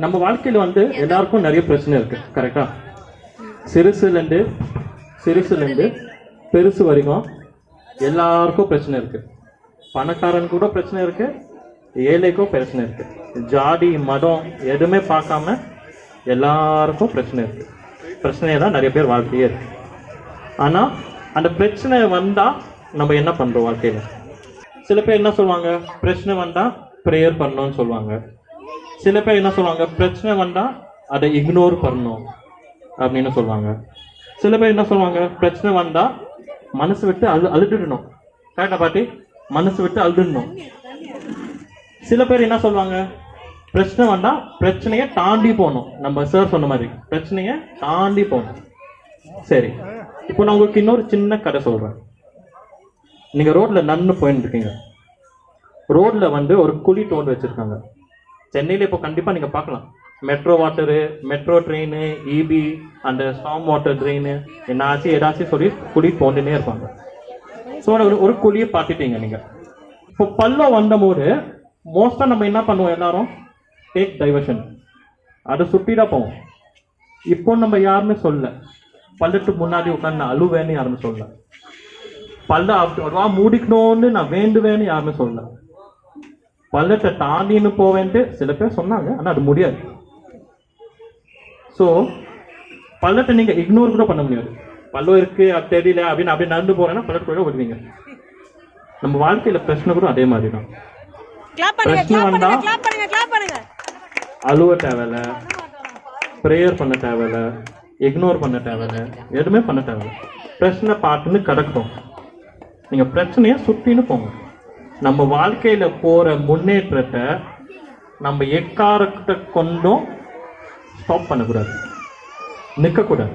நம்ம வாழ்க்கையில் வந்து எல்லாருக்கும் நிறைய பிரச்சனை இருக்கு, கரெக்டா? சிறுசுலேருந்து பெருசு வரைக்கும் எல்லாருக்கும் பிரச்சனை இருக்கு. பணக்காரன் கூட பிரச்சனை இருக்கு, ஏழைக்கும் பிரச்சனை இருக்கு. ஜாதி மதம் எதுவுமே பார்க்காம எல்லாருக்கும் பிரச்சனை இருக்கு. பிரச்சனையை தான் நிறைய பேர் வாழ்க்கையே இருக்கு. ஆனால் அந்த பிரச்சனை வந்தால் நம்ம என்ன பண்ணுறோம் வாழ்க்கையில்? சில பேர் என்ன சொல்லுவாங்க, பிரச்சனை வந்தால் ப்ரேயர் பண்ணணும்னு சொல்லுவாங்க. சில பேர் என்ன சொல்லுவாங்க, பிரச்சனை வந்தால் அதை இக்னோர் பண்ணணும் அப்படின்னு சொல்லுவாங்க. சில பேர் என்ன சொல்லுவாங்க, பிரச்சனை வந்தால் மனசு விட்டு அழுதுடணும். கரெக்டா பாட்டி? மனசு விட்டு அழுதுடணும். சில பேர் என்ன சொல்லுவாங்க, பிரச்சனை வந்தா பிரச்சனையை தாண்டி போகணும். நம்ம சார் சொன்ன மாதிரி பிரச்சனையை தாண்டி போகணும். சரி, இப்போ நான் உங்களுக்கு இன்னொரு சின்ன கதை சொல்றேன். நீங்க ரோட்ல நடந்து போயிட்டு இருக்கீங்க. ரோட்ல வந்து ஒரு குழி தோண்டி வச்சிருக்காங்க. சென்னையில இப்போ கண்டிப்பா நீங்க பார்க்கலாம். Metro water, metro train, EB, அந்த ஸ்டாம் வாட்டர் ட்ரெயின் என்னாச்சும் ஏதாச்சும் சொல்லி குழி தோண்டினே இருப்பாங்க. ஸோ ஒரு குழியை பார்த்துட்டீங்க நீங்க. இப்போ பள்ளம் வந்த போது மோஸ்டா நம்ம என்ன பண்ணுவோம், எல்லாரும் டேக் டைவர்ஷன், அதை சுட்டிதான் போவோம். இப்போ நம்ம யாருமே சொல்ல, பள்ளத்துக்கு முன்னாடி உட்காந்து அழுவேன்னு யாருமே சொல்ல, பள்ள மூடிக்கணும்னு நான் வேண்டுவேன்னு யாருமே சொல்ல, பள்ளத்தை தாண்டின்னு போவேன்ட்டு சில பேர் சொன்னாங்க. ஆனால் அது முடியாது. ஸோ பள்ளத்தை நீங்க இக்னோர் கூட பண்ண முடியாது. பள்ளம் இருக்கு, அது தெரியல அப்படின்னு அப்படி நடந்து போறேன்னா பள்ளத்துக்குள்ள விடுவீங்க. நம்ம வாழ்க்கையில பிரச்சனை கூட அதே மாதிரி தான். பிரச்சனை வந்தா அழுவ தேவையில்ல, ப்ரேயர் பண்ண தேவையில்ல, இக்னோர் பண்ண தேவையில்ல, எதுவுமே பண்ண தேவையில்ல. பிரச்சனை பார்த்துன்னு கிடக்கும். நீங்க பிரச்சனைய சுத்தின்னு போங்க. நம்ம வாழ்க்கையில போற முன்னேற்றத்தை நம்ம எக்காரத்தை கொண்டும் ஸ்டாப் பண்ணக்கூடாது, நிற்கக்கூடாது.